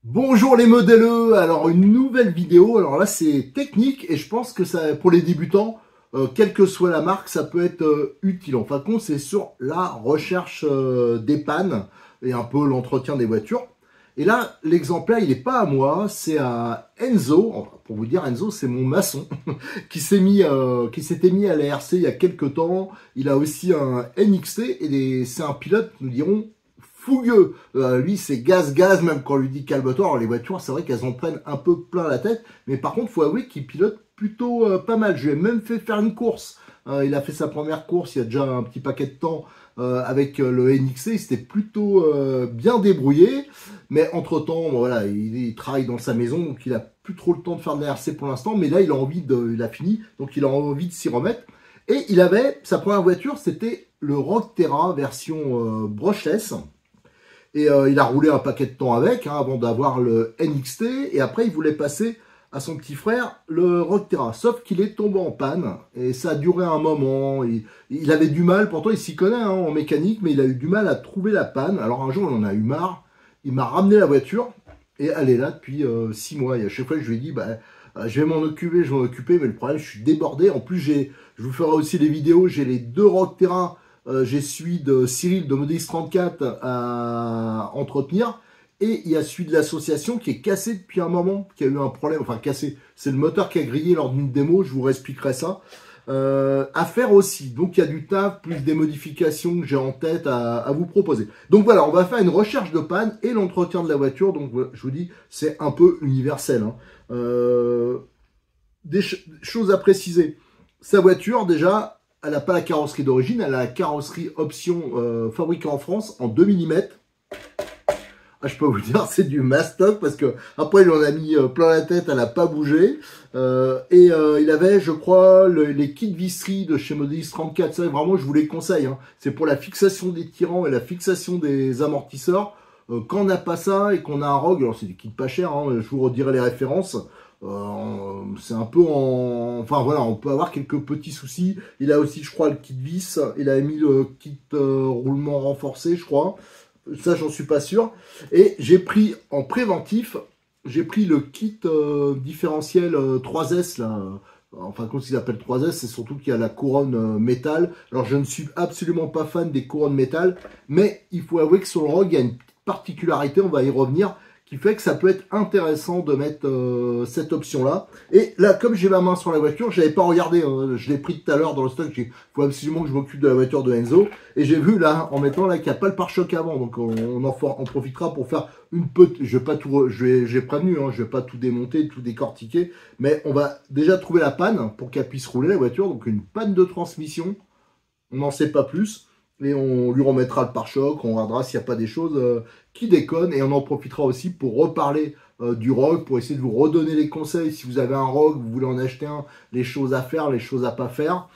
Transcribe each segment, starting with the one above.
Bonjour les modèleux, alors une nouvelle vidéo, alors là c'est technique et je pense que ça, pour les débutants, quelle que soit la marque, ça peut être utile. En fin de compte, c'est sur la recherche des pannes et un peu l'entretien des voitures. Et là, l'exemplaire, il n'est pas à moi, c'est à Enzo. Enfin, pour vous dire, Enzo, c'est mon maçon qui s'était mis à la RC il y a quelques temps. Il a aussi un NXT et c'est un pilote, nous dirons, fougueux. Lui, c'est gaz, même quand on lui dit calme-toi. Alors, les voitures, c'est vrai qu'elles en prennent un peu plein la tête. Mais par contre, il faut avouer qu'il pilote plutôt pas mal. Je lui ai même fait faire une course. Il a fait sa première course il y a déjà un petit paquet de temps avec le NXC. Il s'était plutôt bien débrouillé. Mais entre-temps, bon, voilà, il travaille dans sa maison. Donc, il a plus trop le temps de faire de la RC pour l'instant. Mais là, il a fini. Donc, il a envie de s'y remettre. Et il avait, sa première voiture, c'était le Rogue Terra version brushless. Et il a roulé un paquet de temps avec, hein, avant d'avoir le NXT. Et après, il voulait passer à son petit frère, le Rogue Terra. Sauf qu'il est tombé en panne. Et ça a duré un moment. Il avait du mal, pourtant il s'y connaît hein, en mécanique, mais il a eu du mal à trouver la panne. Alors un jour, il en a eu marre. Il m'a ramené la voiture. Et elle est là depuis 6 mois. Et à chaque fois, je lui ai dit, bah, je vais m'en occuper, mais le problème, je suis débordé. En plus, je vous ferai aussi les vidéos. J'ai les deux Rogue Terra. J'ai celui de Cyril de Modix 34 à entretenir. Et il y a celui de l'association qui est cassé depuis un moment, qui a eu un problème, enfin cassé. C'est le moteur qui a grillé lors d'une démo, je vous réexpliquerai ça. À faire aussi. Donc il y a du taf, plus des modifications que j'ai en tête à vous proposer. Donc voilà, on va faire une recherche de panne et l'entretien de la voiture. Donc je vous dis, c'est un peu universel. Hein. Des choses à préciser. Sa voiture, déjà, elle n'a pas la carrosserie d'origine, elle a la carrosserie option fabriquée en France en 2 mm. Ah, je peux vous dire, c'est du mastoc parce que après il en a mis plein la tête, elle n'a pas bougé. Il avait, je crois, les kits visserie de chez Modix 34. Ça, vraiment, je vous les conseille. Hein. C'est pour la fixation des tirants et la fixation des amortisseurs. Quand on n'a pas ça et qu'on a un Rogue, alors c'est des kits pas chers, hein, je vous redirai les références. C'est un peu en... Enfin voilà, on peut avoir quelques petits soucis. Il a aussi, je crois, le kit vis. Il a mis le kit roulement renforcé, je crois. Ça, j'en suis pas sûr. Et j'ai pris en préventif, j'ai pris le kit différentiel 3S, là. Enfin, quand ils appellent 3S, c'est surtout qu'il y a la couronne métal. Alors, je ne suis absolument pas fan des couronnes métal. Mais il faut avouer que sur le Rogue, il y a une petite particularité, on va y revenir, qui fait que ça peut être intéressant de mettre cette option-là. Et là, comme j'ai ma main sur la voiture, je n'avais pas regardé, hein, je l'ai pris tout à l'heure dans le stock, il faut absolument que je m'occupe de la voiture de Enzo. Et j'ai vu là, en mettant là, qu'il n'y a pas le pare-choc avant, donc on profitera pour faire une petite... Je vais pas tout... J'ai prévenu, hein, je vais pas tout démonter, tout décortiquer, mais on va déjà trouver la panne pour qu'elle puisse rouler la voiture, donc une panne de transmission, on n'en sait pas plus. Et on lui remettra le pare-choc, on regardera s'il n'y a pas des choses qui déconnent. Et on en profitera aussi pour reparler du Rogue, pour essayer de vous redonner les conseils. Si vous avez un Rogue, vous voulez en acheter un, les choses à faire, les choses à pas faire.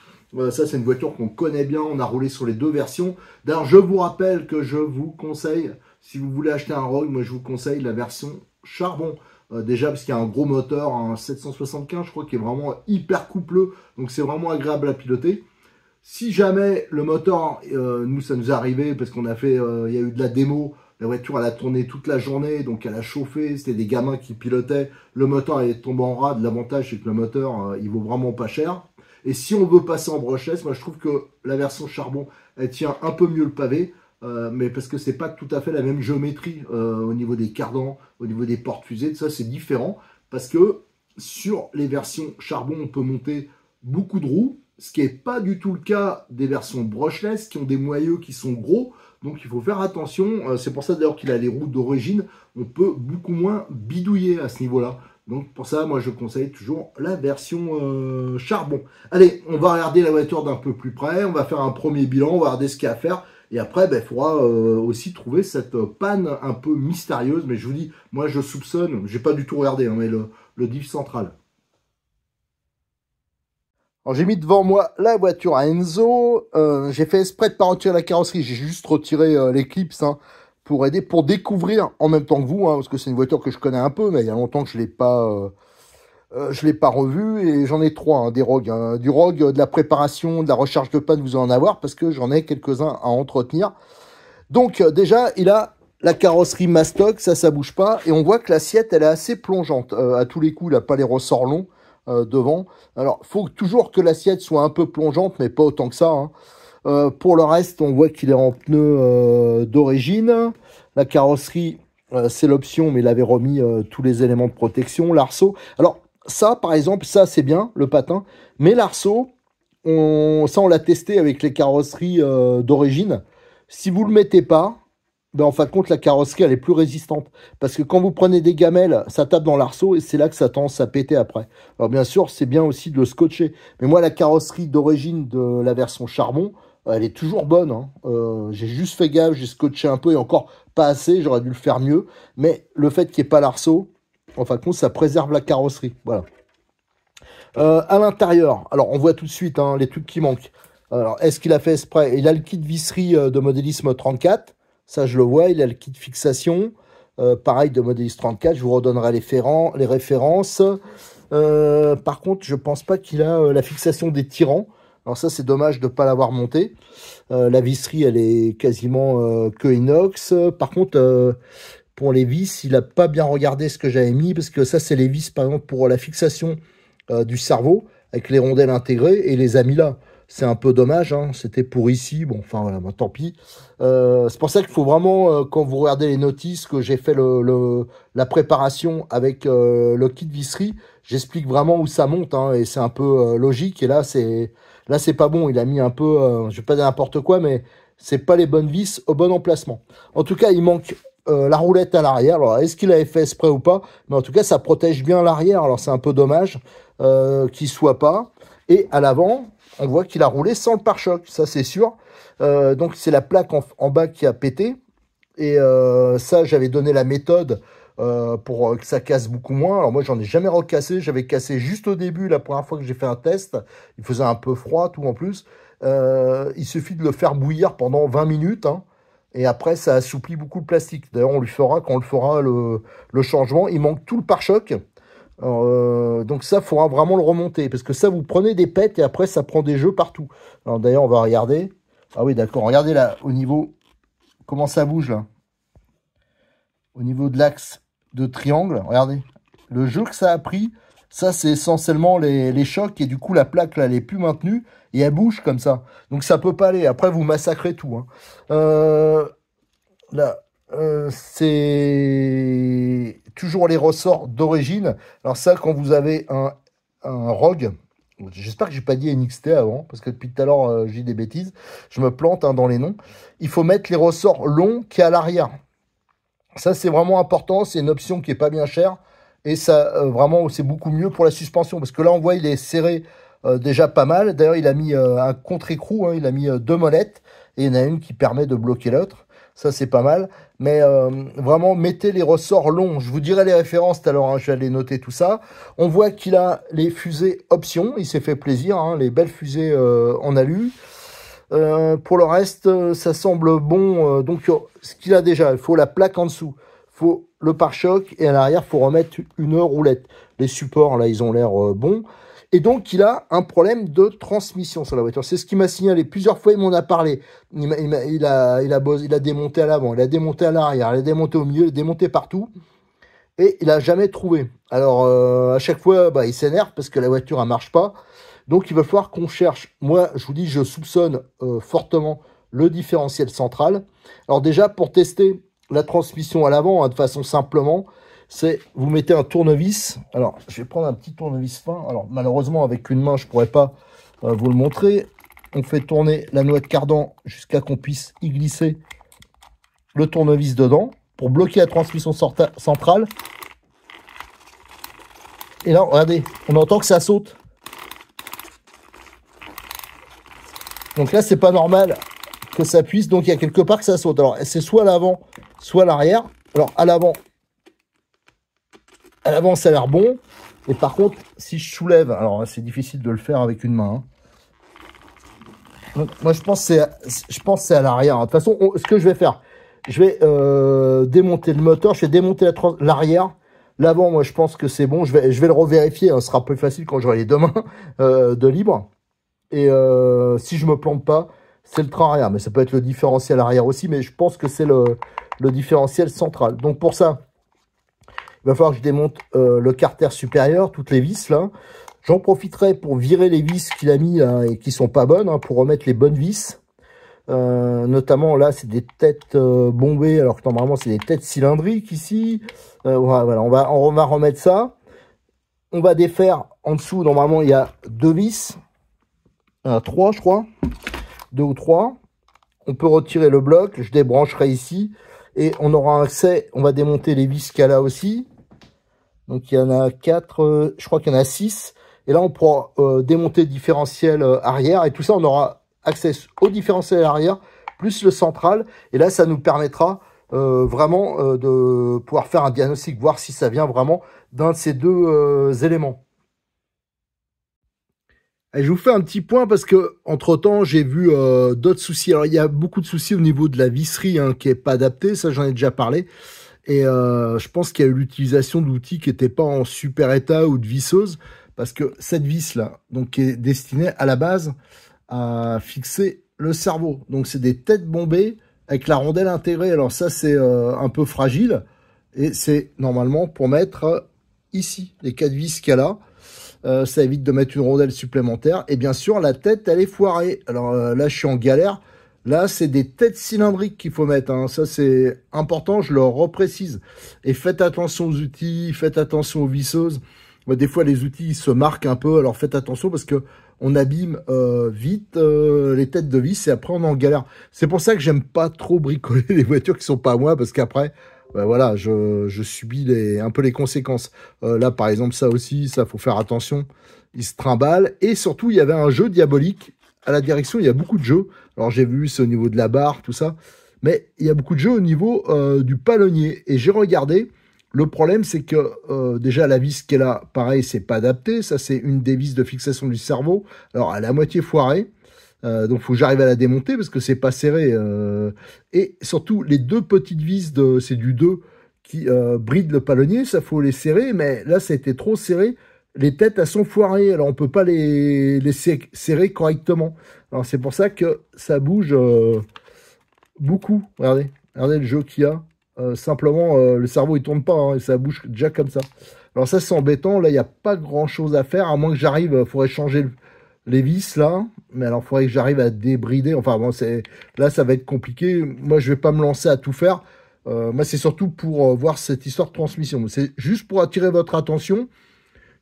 Ça, c'est une voiture qu'on connaît bien, on a roulé sur les deux versions. D'ailleurs, je vous rappelle que je vous conseille, si vous voulez acheter un Rogue, moi je vous conseille la version charbon. Déjà parce qu'il y a un gros moteur, un 775 je crois, qui est vraiment hyper coupleux. Donc c'est vraiment agréable à piloter. Si jamais le moteur, nous ça nous est arrivé parce qu'on a fait, il y a eu de la démo, la voiture elle a tourné toute la journée, donc elle a chauffé, c'était des gamins qui pilotaient, le moteur est tombé en rade, l'avantage c'est que le moteur il vaut vraiment pas cher. Et si on veut passer en brushless, moi je trouve que la version charbon elle tient un peu mieux le pavé, mais parce que c'est pas tout à fait la même géométrie au niveau des cardans, au niveau des portes fusées, ça c'est différent, parce que sur les versions charbon on peut monter beaucoup de roues, ce qui n'est pas du tout le cas des versions brushless qui ont des moyeux qui sont gros. Donc il faut faire attention. C'est pour ça d'ailleurs qu'il a les roues d'origine. On peut beaucoup moins bidouiller à ce niveau-là. Donc pour ça, moi je conseille toujours la version charbon. Allez, on va regarder la voiture d'un peu plus près. On va faire un premier bilan. On va regarder ce qu'il y a à faire. Et après, il faudra aussi trouver cette panne un peu mystérieuse. Mais je vous dis, moi je soupçonne, j'ai pas du tout regardé, hein, mais le diff central. Alors j'ai mis devant moi la voiture à Enzo, j'ai fait exprès de pas retirer la carrosserie, j'ai juste retiré les clips hein, pour aider, pour découvrir en même temps que vous, hein, parce que c'est une voiture que je connais un peu, mais il y a longtemps que je l'ai pas revue, et j'en ai 3, hein, des Rogues, hein, du Rogue, de la préparation, de la recherche de panne, vous allez en avoir, parce que j'en ai quelques-uns à entretenir. Donc déjà, il a la carrosserie Mastock, ça bouge pas. Et on voit que l'assiette, elle est assez plongeante. À tous les coups, il n'a pas les ressorts longs devant. Alors, faut toujours que l'assiette soit un peu plongeante, mais pas autant que ça, hein. Pour le reste, on voit qu'il est en pneu d'origine. La carrosserie, c'est l'option, mais il avait remis tous les éléments de protection. L'arceau. Alors, ça, par exemple, ça, c'est bien, le patin. Mais l'arceau, ça, on l'a testé avec les carrosseries d'origine. Si vous ne le mettez pas, ben, en fin de compte, la carrosserie, elle est plus résistante. Parce que quand vous prenez des gamelles, ça tape dans l'arceau et c'est là que ça tendance à péter après. Alors, bien sûr, c'est bien aussi de le scotcher. Mais moi, la carrosserie d'origine de la version charbon, elle est toujours bonne, hein. J'ai juste fait gaffe, j'ai scotché un peu et encore pas assez, j'aurais dû le faire mieux. Mais le fait qu'il n'y ait pas l'arceau, en fin de compte, ça préserve la carrosserie. Voilà. À l'intérieur, alors on voit tout de suite hein, les trucs qui manquent. Alors, est-ce qu'il a fait exprès? Il a le kit visserie de modélisme 34. Ça, je le vois. Il a le kit fixation. Pareil de modélisme 34. Je vous redonnerai les références. Par contre, je pense pas qu'il a la fixation des tirants. Alors ça, c'est dommage de ne pas l'avoir monté. La visserie, elle est quasiment que inox. Par contre, pour les vis, il n'a pas bien regardé ce que j'avais mis. Parce que ça, c'est les vis, par exemple, pour la fixation du cerveau, avec les rondelles intégrées, et les a mis là. C'est un peu dommage, hein. C'était pour ici. Bon, enfin, voilà, bah, tant pis. C'est pour ça qu'il faut vraiment, quand vous regardez les notices, que j'ai fait la préparation avec le kit visserie, j'explique vraiment où ça monte, hein, et c'est un peu logique. Et là, c'est pas bon. Il a mis un peu, je vais pas dire n'importe quoi, mais c'est pas les bonnes vis au bon emplacement. En tout cas, il manque la roulette à l'arrière. Alors, est-ce qu'il avait fait exprès ou pas? Mais en tout cas, ça protège bien l'arrière. Alors, c'est un peu dommage qu'il soit pas. Et à l'avant, on voit qu'il a roulé sans le pare-choc, ça c'est sûr. Donc c'est la plaque en bas qui a pété. Et ça, j'avais donné la méthode pour que ça casse beaucoup moins. Alors moi, j'en ai jamais recassé. J'avais cassé juste au début, la première fois que j'ai fait un test. Il faisait un peu froid, tout en plus. Il suffit de le faire bouillir pendant 20 minutes. Hein, et après, ça assouplit beaucoup le plastique. D'ailleurs, on lui fera, quand on le fera, le changement. Il manque tout le pare-choc. Donc ça, il faudra vraiment le remonter. Parce que ça, vous prenez des pets et après, ça prend des jeux partout. Alors d'ailleurs, on va regarder. Ah oui, d'accord. Regardez là, au niveau... Comment ça bouge là? Au niveau de l'axe de triangle, regardez. Le jeu que ça a pris, ça, c'est essentiellement les chocs. Et du coup, la plaque, là, elle est plus maintenue. Et elle bouge comme ça. Donc ça peut pas aller. Après, vous massacrez tout. Hein. Là... c'est toujours les ressorts d'origine. Alors ça, quand vous avez un Rogue, j'espère que j'ai pas dit NXT avant, parce que depuis tout à l'heure, j'ai des bêtises. Je me plante hein, dans les noms. Il faut mettre les ressorts longs qui est à l'arrière. Ça, c'est vraiment important. C'est une option qui est pas bien chère. Et ça, vraiment, c'est beaucoup mieux pour la suspension. Parce que là, on voit, il est serré déjà pas mal. D'ailleurs, il a mis un contre-écrou. Hein, il a mis deux molettes. Et il y en a une qui permet de bloquer l'autre. Ça, c'est pas mal. Mais vraiment, mettez les ressorts longs. Je vous dirai les références tout à l'heure. Hein, je vais aller noter tout ça. On voit qu'il a les fusées options. Il s'est fait plaisir. Hein, les belles fusées en alu. Pour le reste, ça semble bon. Donc, ce qu'il a déjà, il faut la plaque en dessous. Il faut le pare-choc. Et à l'arrière, il faut remettre une roulette. Les supports, là, ils ont l'air bons. Et donc, il a un problème de transmission sur la voiture. C'est ce qu'il m'a signalé. Plusieurs fois, il m'en a parlé. Il a démonté à l'avant, il a démonté à l'arrière, il a démonté au milieu, il a démonté partout. Et il n'a jamais trouvé. Alors, à chaque fois, bah, il s'énerve parce que la voiture, elle marche pas. Donc, il va falloir qu'on cherche. Moi, je vous dis, je soupçonne fortement le différentiel central. Alors déjà, pour tester la transmission à l'avant, hein, de façon simplement... c'est vous mettez un tournevis. Alors, je vais prendre un petit tournevis fin. Alors, malheureusement, avec une main, je ne pourrais pas vous le montrer. On fait tourner la noix de cardan jusqu'à qu'on puisse y glisser le tournevis dedans pour bloquer la transmission centrale. Et là, regardez, on entend que ça saute. Donc là, c'est pas normal que ça puisse. Donc, il y a quelque part que ça saute. Alors, c'est soit à l'avant, soit à l'arrière. Alors, à l'avant, ça a l'air bon. Et par contre, si je soulève, alors c'est difficile de le faire avec une main. Hein. Donc, moi, je pense que c'est à l'arrière. De toute façon, ce que je vais faire, je vais démonter le moteur, je vais démonter l'arrière. L'avant, moi, je pense que c'est bon. Je vais le revérifier. Hein. Ce sera plus facile quand j'aurai les deux mains de libre. Et si je me plante pas, c'est le train arrière. Mais ça peut être le différentiel arrière aussi. Mais je pense que c'est le différentiel central. Donc pour ça, il va falloir que je démonte le carter supérieur, toutes les vis là. J'en profiterai pour virer les vis qu'il a mis là, et qui sont pas bonnes, hein, pour remettre les bonnes vis. Notamment là, c'est des têtes bombées, alors que normalement c'est des têtes cylindriques ici. Voilà, on va remettre ça. On va défaire en dessous. Normalement, il y a 2 vis, 3 je crois, 2 ou 3. On peut retirer le bloc. Je débrancherai ici et on aura accès. On va démonter les vis qu'il y a là aussi. Donc il y en a 4, je crois qu'il y en a 6. Et là, on pourra démonter le différentiel arrière. Et tout ça, on aura accès au différentiel arrière, plus le central. Et là, ça nous permettra vraiment de pouvoir faire un diagnostic, voir si ça vient vraiment d'un de ces deux éléments. Et je vous fais un petit point parce que entre temps j'ai vu d'autres soucis. Alors il y a beaucoup de soucis au niveau de la visserie hein, qui est pas adaptée, ça j'en ai déjà parlé. Et je pense qu'il y a eu l'utilisation d'outils qui n'étaient pas en super état ou de visseuse, parce que cette vis là, donc qui est destinée à la base à fixer le cerveau. Donc c'est des têtes bombées avec la rondelle intégrée. Alors ça c'est un peu fragile et c'est normalement pour mettre ici les 4 vis qu'il y a là. Ça évite de mettre une rondelle supplémentaire. Et bien sûr, la tête, elle est foirée. Alors là, je suis en galère. Là, c'est des têtes cylindriques qu'il faut mettre. Hein. Ça, c'est important, je le reprécise. Et faites attention aux outils, faites attention aux visseuses. Des fois, les outils ils se marquent un peu. Alors faites attention parce que on abîme vite les têtes de vis et après, on est en galère. C'est pour ça que j'aime pas trop bricoler les voitures qui sont pas à moi, parce qu'après... ben voilà, je subis un peu les conséquences. Là, par exemple, ça aussi, ça faut faire attention. Il se trimballe. Et surtout, il y avait un jeu diabolique. À la direction, il y a beaucoup de jeux. Alors, j'ai vu, c'est au niveau de la barre, tout ça. Mais il y a beaucoup de jeux au niveau du palonnier. Et j'ai regardé. Le problème, c'est que déjà, la vis qui est là, pareil, c'est pas adapté. Ça, c'est une des vis de fixation du cerveau. Alors, elle est à moitié foirée. Donc, il faut que j'arrive à la démonter parce que c'est pas serré. Et surtout, les deux petites vis, c'est du 2 qui brident le palonnier. Ça, faut les serrer. Mais là, ça a été trop serré. Les têtes, elles sont foirées. Alors, on peut pas les serrer correctement. Alors, c'est pour ça que ça bouge beaucoup. Regardez. Regardez le jeu qu'il y a. Simplement, le cerveau, il tourne pas. Hein, et ça bouge déjà comme ça. Alors, ça, c'est embêtant. Là, il n'y a pas grand-chose à faire. À moins que j'arrive, il faudrait changer les vis là, mais alors il faudrait que j'arrive à débrider. Enfin bon, là ça va être compliqué. Moi je vais pas me lancer à tout faire. Moi c'est surtout pour voir cette histoire de transmission. C'est juste pour attirer votre attention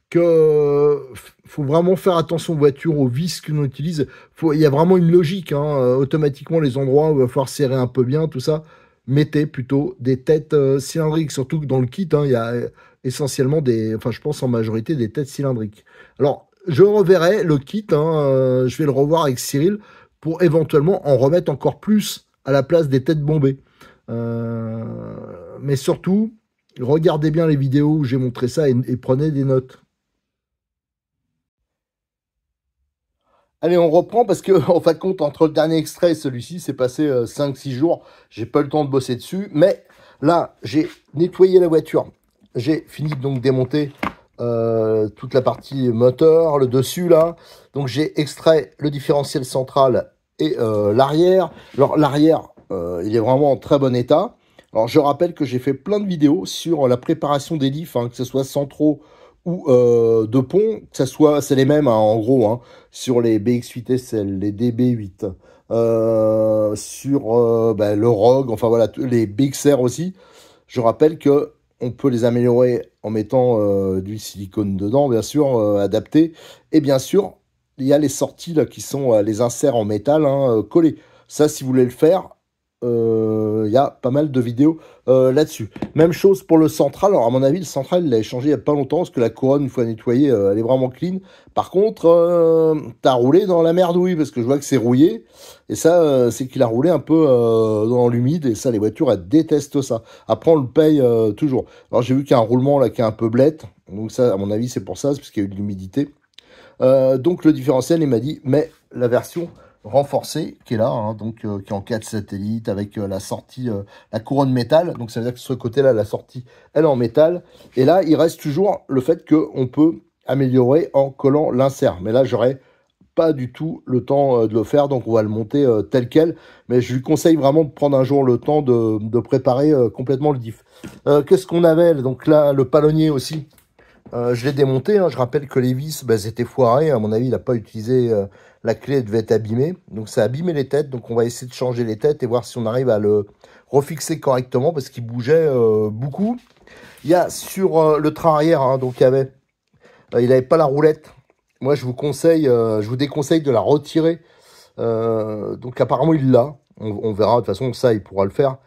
que faut vraiment faire attention aux voitures, aux vis que l'on utilise. Il y a vraiment une logique. Hein. Automatiquement les endroits où il va falloir serrer un peu bien, tout ça. Mettez plutôt des têtes cylindriques. Surtout que dans le kit, hein, il y a essentiellement enfin je pense en majorité des têtes cylindriques. Alors je reverrai le kit, hein, je vais le revoir avec Cyril pour éventuellement en remettre encore plus à la place des têtes bombées. Mais surtout, regardez bien les vidéos où j'ai montré ça et prenez des notes. Allez, on reprend parce que, en fin de compte, entre le dernier extrait et celui-ci, c'est passé 5-6 jours. J'ai pas eu le temps de bosser dessus. Mais là, j'ai nettoyé la voiture. J'ai fini donc de démonter toute la partie moteur, le dessus là. Donc j'ai extrait le différentiel central et l'arrière. Alors l'arrière, il est vraiment en très bon état. Alors je rappelle que j'ai fait plein de vidéos sur la préparation des lifs, hein, que ce soit centraux ou de pont, que ce soit, c'est les mêmes hein, en gros, hein, sur les BX8 SL, les DB8, sur le Rogue, enfin voilà, les BXR aussi. Je rappelle que on peut les améliorer en mettant du silicone dedans, bien sûr, adapté. Et bien sûr, il y a les sorties là, qui sont les inserts en métal hein, collés. Ça, si vous voulez le faire, il y a pas mal de vidéos là-dessus. Même chose pour le central. Alors, à mon avis, le central, il l'a changé il n'y a pas longtemps, parce que la couronne, une fois nettoyée, elle est vraiment clean. Par contre, t'as roulé dans la merdouille, parce que je vois que c'est rouillé. Et ça, c'est qu'il a roulé un peu dans l'humide, et ça, les voitures, elles détestent ça. Après, on le paye toujours. Alors, j'ai vu qu'il y a un roulement là qui est un peu blette. Donc ça, à mon avis, c'est pour ça, c'est parce qu'il y a eu de l'humidité. Donc, le différentiel, il m'a dit, mais la version renforcée qui est là, hein, donc qui est en 4 satellites avec la sortie, la couronne métal. Donc ça veut dire que sur ce côté-là, la sortie, elle est en métal. Et là, il reste toujours le fait qu'on peut améliorer en collant l'insert. Mais là, j'aurais pas du tout le temps de le faire, donc on va le monter tel quel. Mais je lui conseille vraiment de prendre un jour le temps de préparer complètement le diff. Qu'est-ce qu'on avait? Donc là, le palonnier aussi. Je l'ai démonté, hein. Je rappelle que les vis, bah, étaient foirées. À mon avis, il n'a pas utilisé la clé, elle devait être abîmée. Donc ça a abîmé les têtes. Donc on va essayer de changer les têtes et voir si on arrive à le refixer correctement parce qu'il bougeait beaucoup. Il y a sur le train arrière, hein, donc il n'avait pas la roulette. Moi, je vous déconseille de la retirer. Donc apparemment, il l'a. On verra. De toute façon, ça, il pourra le faire.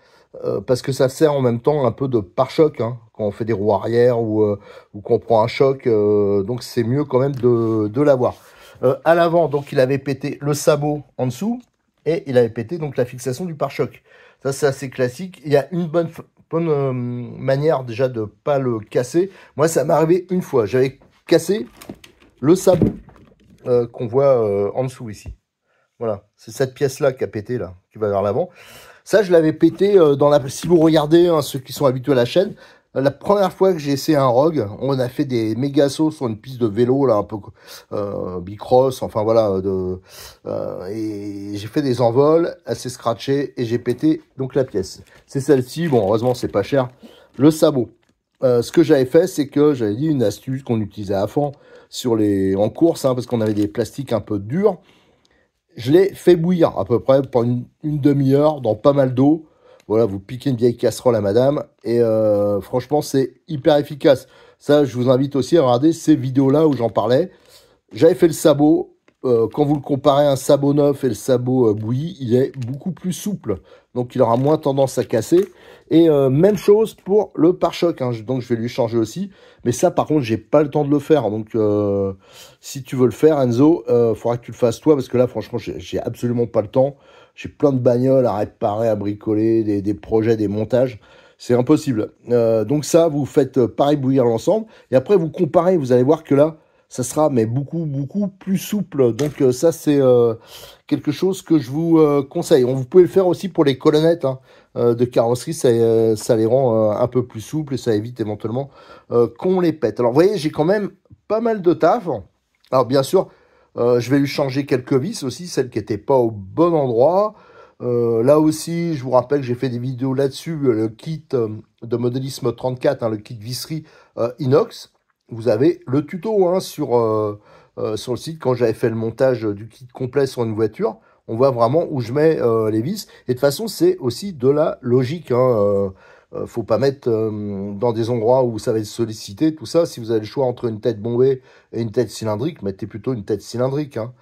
Parce que ça sert en même temps un peu de pare-choc, hein, quand on fait des roues arrière ou qu'on prend un choc. Donc c'est mieux quand même de l'avoir. À l'avant, donc il avait pété le sabot en dessous et il avait pété donc la fixation du pare-choc. Ça, c'est assez classique. Il y a une bonne manière déjà de pas le casser. Moi, ça m'est arrivé une fois. J'avais cassé le sabot qu'on voit en dessous ici. Voilà, c'est cette pièce-là qui a pété, là, qui va vers l'avant. Ça, je l'avais pété dans la... Si vous regardez, hein, ceux qui sont habitués à la chaîne, la première fois que j'ai essayé un Rogue, on a fait des méga sauts sur une piste de vélo, là, un peu bicross, enfin voilà, et j'ai fait des envols assez scratchés et j'ai pété donc la pièce. C'est celle-ci, bon, heureusement, c'est pas cher. Le sabot. Ce que j'avais fait, c'est que j'avais dit une astuce qu'on utilisait à fond en course, hein, parce qu'on avait des plastiques un peu durs. Je l'ai fait bouillir à peu près pendant une demi-heure dans pas mal d'eau. Voilà, vous piquez une vieille casserole à madame. Et franchement, c'est hyper efficace. Ça, je vous invite aussi à regarder ces vidéos-là où j'en parlais. J'avais fait le sabot. Quand vous le comparez à un sabot neuf et le sabot bouilli, il est beaucoup plus souple. Donc, il aura moins tendance à casser. Et même chose pour le pare-choc, hein. Donc, je vais lui changer aussi. Mais ça, par contre, j'ai pas le temps de le faire. Donc, si tu veux le faire, Enzo, faudra que tu le fasses toi. Parce que là, franchement, j'ai absolument pas le temps. J'ai plein de bagnoles à réparer, à bricoler, des projets, des montages. C'est impossible. Donc ça, vous faites pareil bouillir l'ensemble. Et après, vous comparez. Vous allez voir que là, ça sera mais beaucoup plus souple. Donc ça, c'est quelque chose que je vous conseille. Vous pouvez le faire aussi pour les colonnettes, hein, de carrosserie. Ça les rend un peu plus souples et ça évite éventuellement qu'on les pète. Alors, vous voyez, j'ai quand même pas mal de taf. Alors, bien sûr, je vais lui changer quelques vis aussi, celles qui n'étaient pas au bon endroit. Là aussi, je vous rappelle que j'ai fait des vidéos là-dessus, le kit de modélisme 34, hein, le kit visserie inox. Vous avez le tuto, hein, sur le site quand j'avais fait le montage du kit complet sur une voiture. On voit vraiment où je mets les vis. Et de toute façon, c'est aussi de la logique, hein. Faut pas mettre dans des endroits où ça va être sollicité, tout ça. Si vous avez le choix entre une tête bombée et une tête cylindrique, mettez plutôt une tête cylindrique, hein.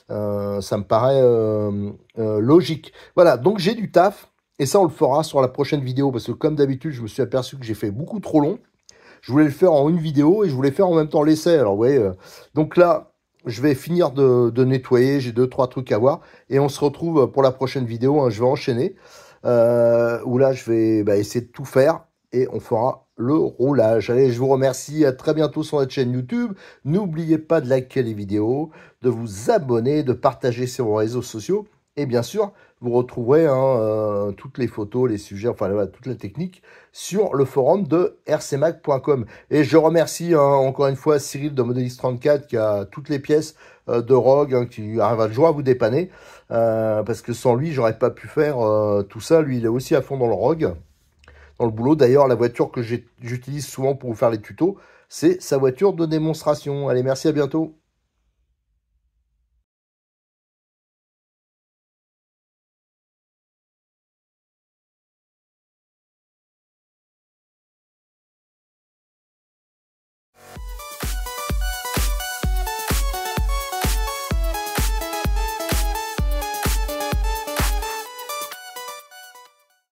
Ça me paraît logique. Voilà, donc j'ai du taf. Et ça, on le fera sur la prochaine vidéo. Parce que comme d'habitude, je me suis aperçu que j'ai fait beaucoup trop long. Je voulais le faire en une vidéo et je voulais faire en même temps l'essai. Alors, vous voyez, donc là, je vais finir de nettoyer. J'ai 2-3 trucs à voir. Et on se retrouve pour la prochaine vidéo, hein. Je vais enchaîner. Où là, je vais essayer de tout faire. Et on fera le roulage. Allez, je vous remercie. À très bientôt sur notre chaîne YouTube. N'oubliez pas de liker les vidéos, de vous abonner, de partager sur vos réseaux sociaux. Et bien sûr, vous retrouverez, hein, toutes les photos, les sujets, enfin voilà, toute la technique sur le forum de rcmac.com. Et je remercie, hein, encore une fois Cyril de Modelist 34 qui a toutes les pièces de Rogue, hein, qui arrive toujours à vous dépanner. Parce que sans lui, j'aurais pas pu faire tout ça. Lui, il est aussi à fond dans le Rogue, dans le boulot. D'ailleurs, la voiture que j'utilise souvent pour vous faire les tutos, c'est sa voiture de démonstration. Allez, merci, à bientôt.